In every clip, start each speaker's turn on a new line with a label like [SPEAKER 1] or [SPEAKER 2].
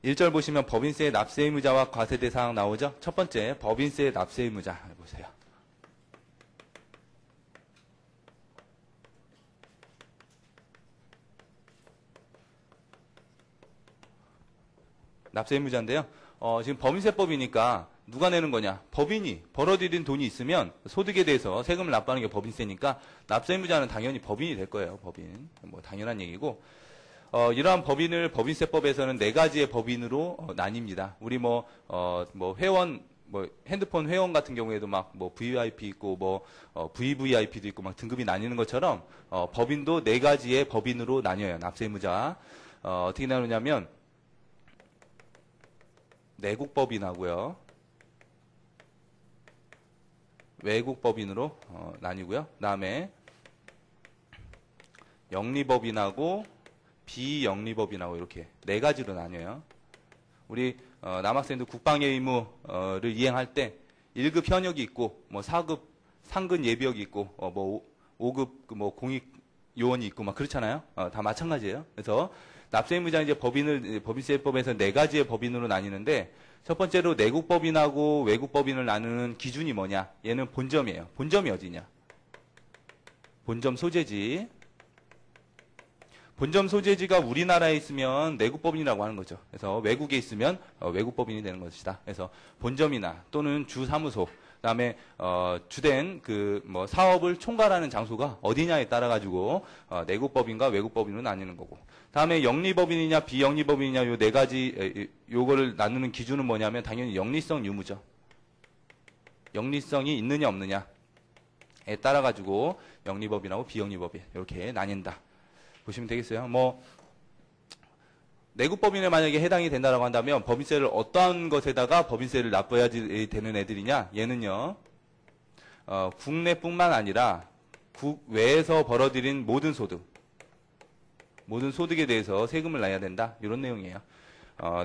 [SPEAKER 1] 1절 보시면 법인세의 납세 의무자와 과세대 사항 나오죠? 첫 번째, 법인세의 납세 의무자 보세요. 납세 의무자인데요. 지금 법인세법이니까 누가 내는 거냐? 법인이 벌어들인 돈이 있으면 소득에 대해서 세금을 납부하는 게 법인세니까 납세 의무자는 당연히 법인이 될 거예요. 법인. 뭐 당연한 얘기고. 이러한 법인을 법인세법에서는 네 가지의 법인으로 나뉩니다. 우리 회원, 핸드폰 회원 같은 경우에도 VVIP 있고, VVIP도 있고, 등급이 나뉘는 것처럼, 법인도 네 가지의 법인으로 나뉘어요. 납세의무자. 어떻게 나누냐면, 내국법인하고요. 외국법인으로, 나뉘고요. 그 다음에, 영리법인하고, 비영리법인하고 이렇게 네 가지로 나뉘어요. 우리 남학생들 국방의 의무를 이행할 때 1급 현역이 있고 4급 상근 예비역이 있고 5급 공익 요원이 있고 그렇잖아요. 다 마찬가지예요. 그래서 납세 의무자 이제 법인세법에서 네 가지의 법인으로 나뉘는데 첫 번째로 내국법인하고 외국법인을 나누는 기준이 뭐냐? 얘는 본점이에요. 본점이 어디냐? 본점 소재지. 본점 소재지가 우리나라에 있으면 내국법인이라고 하는 거죠. 그래서 외국에 있으면 외국법인이 되는 것이다. 그래서 본점이나 또는 주사무소, 그다음에 주된 사업을 총괄하는 장소가 어디냐에 따라 가지고 내국법인과 외국법인으로 나뉘는 거고. 다음에 영리법인이냐 비영리법인이냐 요 네 가지 요거를 나누는 기준은 뭐냐면 당연히 영리성 유무죠. 영리성이 있느냐 없느냐에 따라 가지고 영리법인하고 비영리법인 이렇게 나뉜다. 보시면 되겠어요. 내국법인에 만약에 해당이 된다라고 한다면 법인세를 어떠한 것에다가 법인세를 납부해야 되는 애들이냐? 얘는요, 국내뿐만 아니라 국외에서 벌어들인 모든 소득에 대해서 세금을 내야 된다. 이런 내용이에요.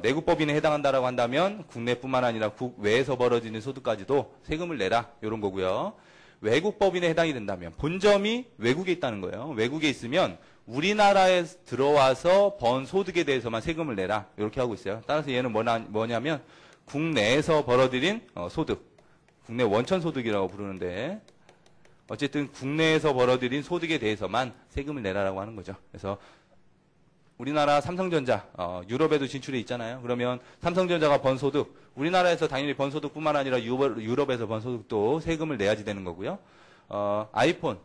[SPEAKER 1] 내국법인에 해당한다라고 한다면 국내뿐만 아니라 국외에서 벌어지는 소득까지도 세금을 내라. 이런 거고요. 외국법인에 해당이 된다면 본점이 외국에 있다는 거예요. 외국에 있으면 우리나라에 들어와서 번 소득에 대해서만 세금을 내라. 이렇게 하고 있어요. 따라서 얘는 뭐냐면 국내에서 벌어들인 소득. 국내 원천소득이라고 부르는데 어쨌든 국내에서 벌어들인 소득에 대해서만 세금을 내라라고 하는 거죠. 그래서 우리나라 삼성전자, 유럽에도 진출해 있잖아요. 그러면 삼성전자가 번 소득, 우리나라에서 당연히 번 소득뿐만 아니라 유럽에서 번 소득도 세금을 내야지 되는 거고요. 아이폰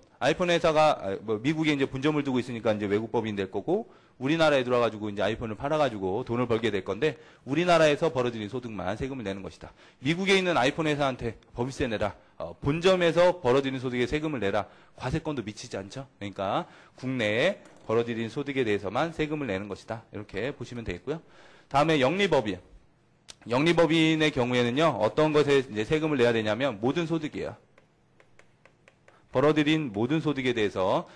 [SPEAKER 1] 회사가 미국에 이제 본점을 두고 있으니까 이제 외국법인 될 거고 우리나라에 들어와가지고 이제 아이폰을 팔아가지고 돈을 벌게 될 건데 우리나라에서 벌어들인 소득만 세금을 내는 것이다. 미국에 있는 아이폰 회사한테 법인세 내라. 본점에서 벌어들인 소득에 세금을 내라. 과세권도 미치지 않죠. 그러니까 국내에 벌어들인 소득에 대해서만 세금을 내는 것이다. 이렇게 보시면 되겠고요. 다음에 영리법인. 영리법인의 경우에는요, 어떤 것에 이제 세금을 내야 되냐면 모든 소득이에요. 벌어들인 모든 소득에 대해서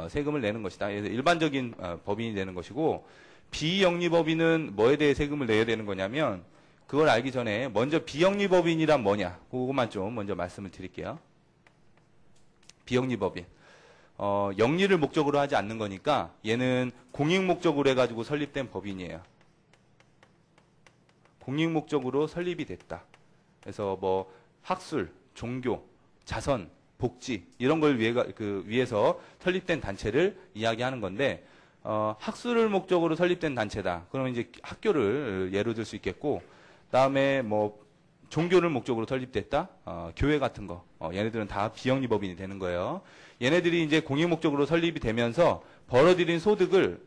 [SPEAKER 1] 세금을 내는 것이다. 그래서 일반적인 법인이 되는 것이고 비영리법인은 뭐에 대해 세금을 내야 되는 거냐면 그걸 알기 전에 먼저 비영리법인이란 뭐냐 그것만 좀 먼저 말씀을 드릴게요. 비영리법인 영리를 목적으로 하지 않는 거니까 얘는 공익 목적으로 해가지고 설립된 법인이에요. 공익 목적으로 설립이 됐다. 그래서 학술, 종교, 자선 복지 이런 걸 위해서 설립된 단체를 이야기하는 건데 학술을 목적으로 설립된 단체다. 그러면 이제 학교를 예로 들 수 있겠고 그다음에 종교를 목적으로 설립됐다. 교회 같은 거. 얘네들은 다 비영리법인이 되는 거예요. 얘네들이 이제 공익 목적으로 설립이 되면서 벌어들인 소득을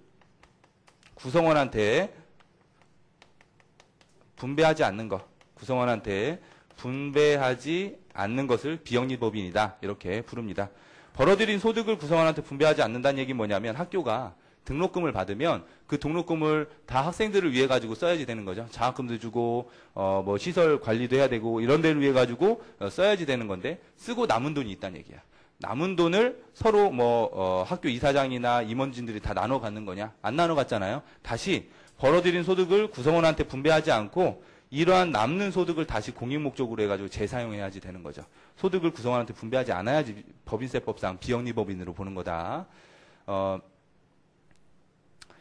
[SPEAKER 1] 구성원한테 분배하지 않는 것. 구성원한테 분배하지 않는 것을 비영리법인이다. 이렇게 부릅니다. 벌어들인 소득을 구성원한테 분배하지 않는다는 얘기는 뭐냐면 학교가 등록금을 받으면 그 등록금을 다 학생들을 위해 가지고 써야지 되는 거죠. 장학금도 주고 시설 관리도 해야 되고 이런 데를 위해 가지고 써야지 되는 건데 쓰고 남은 돈이 있다는 얘기야. 남은 돈을 서로 학교 이사장이나 임원진들이 다 나눠 갖는 거냐? 안 나눠 갖잖아요. 다시 벌어들인 소득을 구성원한테 분배하지 않고 이러한 남는 소득을 다시 공익 목적으로 해가지고 재사용해야지 되는 거죠. 소득을 구성원한테 분배하지 않아야지 법인세법상 비영리법인으로 보는 거다.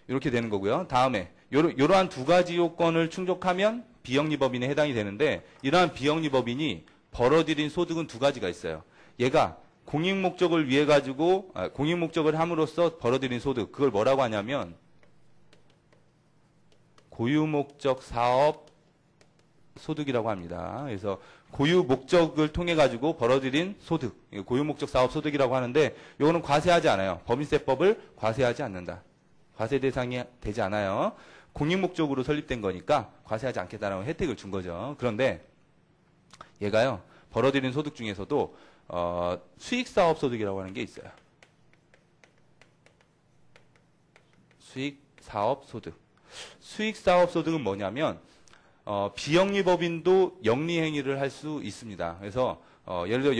[SPEAKER 1] 이렇게 되는 거고요. 다음에 이러한 두 가지 요건을 충족하면 비영리법인에 해당이 되는데 이러한 비영리법인이 벌어들인 소득은 두 가지가 있어요. 얘가 공익 목적을 위해 가지고 공익 목적을 함으로써 벌어들인 소득 그걸 뭐라고 하냐면 고유 목적 사업 소득이라고 합니다. 그래서 고유 목적을 통해 가지고 벌어들인 소득, 고유 목적 사업 소득이라고 하는데 이거는 과세하지 않아요. 법인세법을 과세하지 않는다. 과세 대상이 되지 않아요. 공익 목적으로 설립된 거니까 과세하지 않겠다는 혜택을 준 거죠. 그런데 얘가요. 벌어들인 소득 중에서도 수익사업 소득이라고 하는 게 있어요. 수익사업 소득. 수익사업 소득은 뭐냐면 비영리법인도 영리행위를 할 수 있습니다. 그래서 예를 들어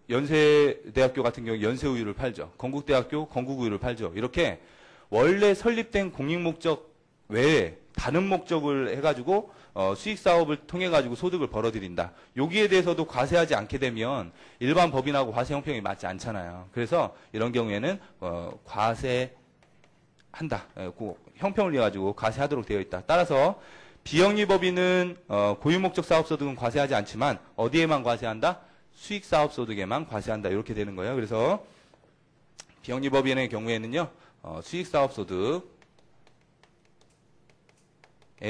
[SPEAKER 1] 연세대학교 같은 경우 연세우유를 팔죠. 건국대학교 건국우유를 팔죠. 이렇게 원래 설립된 공익목적 외에 다른 목적을 해가지고 수익사업을 통해가지고 소득을 벌어들인다. 여기에 대해서도 과세하지 않게 되면 일반 법인하고 과세 형평이 맞지 않잖아요. 그래서 이런 경우에는 과세한다. 그 형평을 해가지고 과세하도록 되어 있다. 따라서 비영리법인은 고유목적 사업소득은 과세하지 않지만 어디에만 과세한다? 수익사업소득에만 과세한다. 이렇게 되는 거예요. 그래서 비영리법인의 경우에는요. 수익사업소득에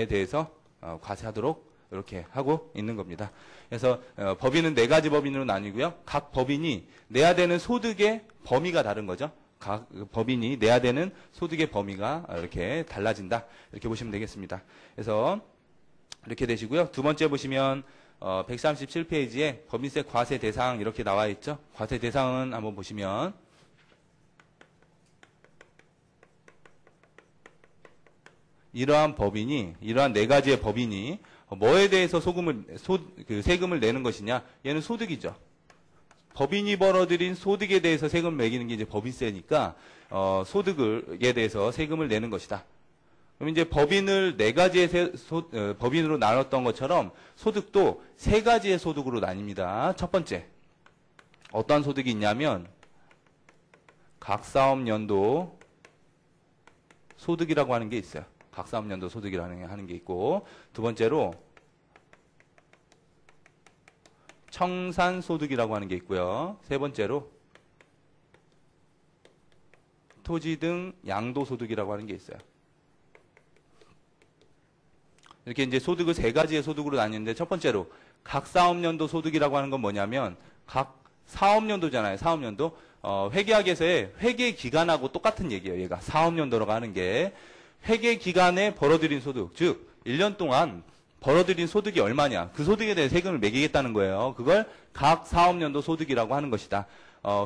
[SPEAKER 1] 대해서 과세하도록 이렇게 하고 있는 겁니다. 그래서 법인은 네 가지 법인으로 나뉘고요. 각 법인이 내야 되는 소득의 범위가 다른 거죠. 각 법인이 내야 되는 소득의 범위가 이렇게 달라진다. 이렇게 보시면 되겠습니다. 그래서 이렇게 되시고요. 두 번째 보시면 137페이지에 법인세 과세 대상 이렇게 나와 있죠. 과세 대상은 한번 보시면 이러한 네 가지의 법인이 뭐에 대해서 세금을 내는 것이냐? 얘는 소득이죠. 법인이 벌어들인 소득에 대해서 세금을 매기는 게 이제 법인세니까 소득에 대해서 세금을 내는 것이다. 그럼 이제 법인을 네 가지의 법인으로 나눴던 것처럼 소득도 세 가지의 소득으로 나뉩니다. 첫 번째 어떤 소득이 있냐면 각 사업연도 소득이라고 하는 게 있어요. 각 사업연도 소득이라는 하는 게 있고 두 번째로 청산소득이라고 하는 게 있고요. 세 번째로 토지 등 양도소득이라고 하는 게 있어요. 이렇게 이제 소득을 세 가지의 소득으로 나뉘는데 첫 번째로 각 사업연도 소득이라고 하는 건 뭐냐면 각 사업연도잖아요. 사업연도. 회계학에서의 회계 기간하고 똑같은 얘기예요. 얘가 사업연도라고 하는 게 회계 기간에 벌어들인 소득, 즉 1년 동안 벌어들인 소득이 얼마냐. 그 소득에 대해 세금을 매기겠다는 거예요. 그걸 각 사업연도 소득이라고 하는 것이다.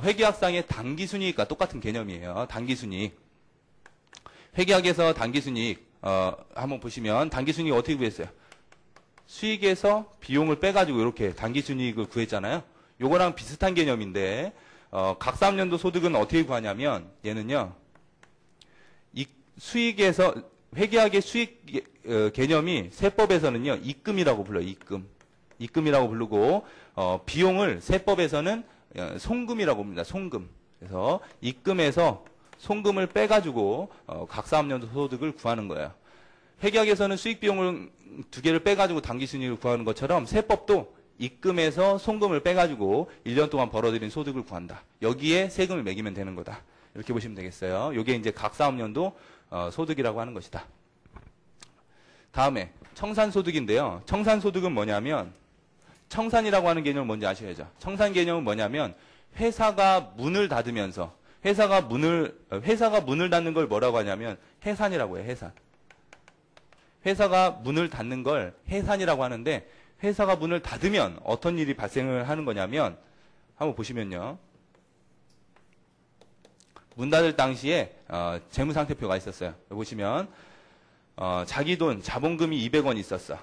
[SPEAKER 1] 회계학상의 당기순이익과 똑같은 개념이에요. 당기순이익. 회계학에서 당기순이익 한번 보시면 당기순이익 어떻게 구했어요? 수익에서 비용을 빼가지고 이렇게 당기순이익을 구했잖아요. 요거랑 비슷한 개념인데 각 사업연도 소득은 어떻게 구하냐면 얘는요. 수익에서 회계학의 수익 개념이 세법에서는요 입금이라고 불러요. 입금이라고 부르고 비용을 세법에서는 송금이라고 봅니다. 송금. 그래서 입금에서 송금을 빼가지고 각 사업연도 소득을 구하는 거예요. 회계학에서는 수익 비용을 두 개를 빼가지고 당기순이익을 구하는 것처럼 세법도 입금에서 송금을 빼가지고 1년 동안 벌어들인 소득을 구한다. 여기에 세금을 매기면 되는 거다. 이렇게 보시면 되겠어요. 이게 이제 각 사업연도 소득이라고 하는 것이다. 다음에 청산소득인데요. 청산소득은 뭐냐면 청산이라고 하는 개념을 뭔지 아셔야죠. 청산 개념은 뭐냐면 회사가 문을 닫으면서 회사가 문을 닫는 걸 뭐라고 하냐면 해산이라고 해요. 해산. 회사가 문을 닫는 걸 해산이라고 하는데 회사가 문을 닫으면 어떤 일이 발생을 하는 거냐면 한번 보시면요. 문 닫을 당시에 재무상태표가 있었어요. 여기 보시면 자기 돈 자본금이 200원 있었어.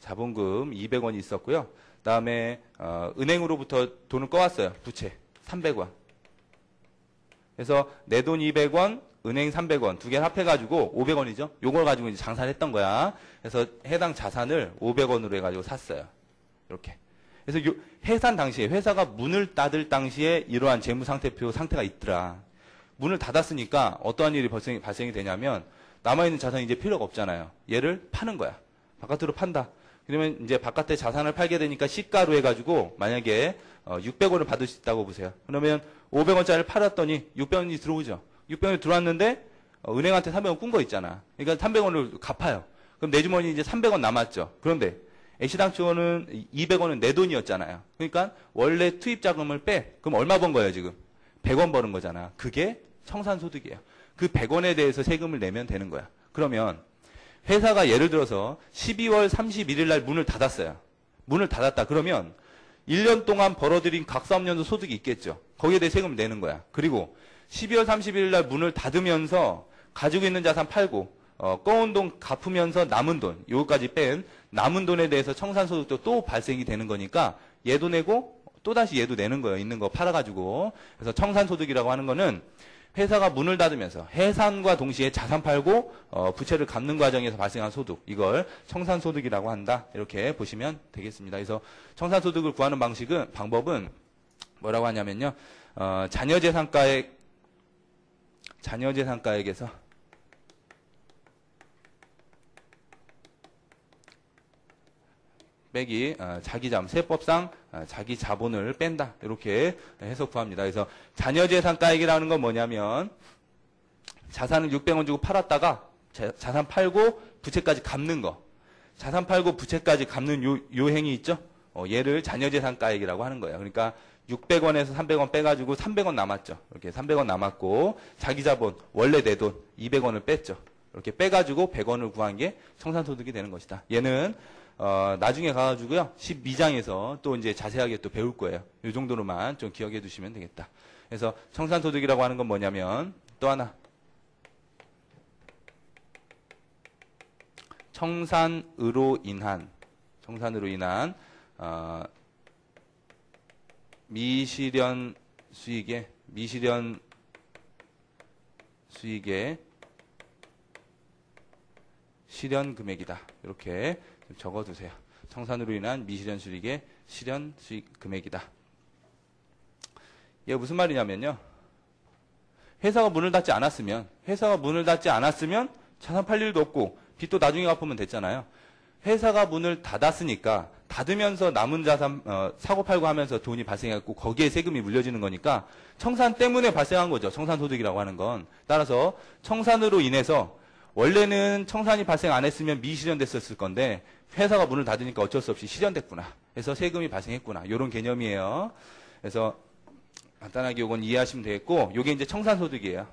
[SPEAKER 1] 자본금 200원이 있었고요. 그다음에 은행으로부터 돈을 꺼왔어요. 부채 300원. 그래서 내 돈 200원, 은행 300원 두 개 합해가지고 500원이죠. 요걸 가지고 이제 장사를 했던 거야. 그래서 해당 자산을 500원으로 해가지고 샀어요. 이렇게. 그래서 요 해산 당시에 회사가 문을 닫을 당시에 이러한 재무상태표 상태가 있더라. 문을 닫았으니까 어떠한 일이 발생이 되냐면 남아있는 자산이 이제 필요가 없잖아요. 얘를 파는 거야. 바깥으로 판다. 그러면 이제 바깥에 자산을 팔게 되니까 시가로 해가지고 만약에 600원을 받을 수 있다고 보세요. 그러면 500원짜리를 팔았더니 600원이 들어오죠. 600원이 들어왔는데 은행한테 300원 꾼 거 있잖아. 그러니까 300원을 갚아요. 그럼 내 주머니 이제 300원 남았죠. 그런데 애시당초는 200원은 내 돈이었잖아요. 그러니까 원래 투입 자금을 빼. 그럼 얼마 번 거예요, 지금? 100원 버는 거잖아. 그게 청산소득이에요. 그 100원에 대해서 세금을 내면 되는 거야. 그러면 회사가 예를 들어서 12월 31일 날 문을 닫았어요. 문을 닫았다. 그러면 1년 동안 벌어들인 각 사업연도 소득이 있겠죠. 거기에 대해 세금을 내는 거야. 그리고 12월 31일 날 문을 닫으면서 가지고 있는 자산 팔고 꺼온 돈 갚으면서 남은 돈, 요거까지 뺀 남은 돈에 대해서 청산소득도 또 발생이 되는 거니까 얘도 내고 또다시 얘도 내는 거예요. 있는 거 팔아가지고. 그래서 청산소득이라고 하는 거는 회사가 문을 닫으면서 해산과 동시에 자산 팔고 부채를 갚는 과정에서 발생한 소득, 이걸 청산소득이라고 한다. 이렇게 보시면 되겠습니다. 그래서 청산소득을 구하는 방법은 뭐라고 하냐면요. 자녀재산가액에서 빼기 세법상 자기 자본을 뺀다. 이렇게 해서 구합니다. 그래서 자녀재산가액이라는 건 뭐냐면 자산을 600원 주고 팔았다가 자산 팔고 부채까지 갚는 거. 자산 팔고 부채까지 갚는 요 행위 있죠? 얘를 자녀재산가액이라고 하는 거예요. 그러니까 600원에서 300원 빼가지고 300원 남았죠. 이렇게 300원 남았고 자기 자본 원래 내 돈 200원을 뺐죠. 이렇게 빼가지고 100원을 구한 게 청산소득이 되는 것이다. 얘는 나중에 가가지고요, 12장에서 또 이제 자세하게 또 배울 거예요. 이 정도로만 좀 기억해 두시면 되겠다. 그래서 청산소득이라고 하는 건 뭐냐면, 또 하나. 청산으로 인한, 미실현 수익의 실현 금액이다. 이렇게 적어두세요. 청산으로 인한 미실현 수익의 실현 수익 금액이다. 이게 무슨 말이냐면요. 회사가 문을 닫지 않았으면 자산 팔 일도 없고 빚도 나중에 갚으면 됐잖아요. 회사가 문을 닫았으니까 닫으면서 남은 자산 사고 팔고 하면서 돈이 발생했고 거기에 세금이 물려지는 거니까 청산 때문에 발생한 거죠. 청산소득이라고 하는 건. 따라서 청산으로 인해서 원래는 청산이 발생 안 했으면 미실현됐었을 건데 회사가 문을 닫으니까 어쩔 수 없이 실현됐구나. 그래서 세금이 발생했구나. 이런 개념이에요. 그래서 간단하게 이건 이해하시면 되겠고, 이게 이제 청산소득이에요.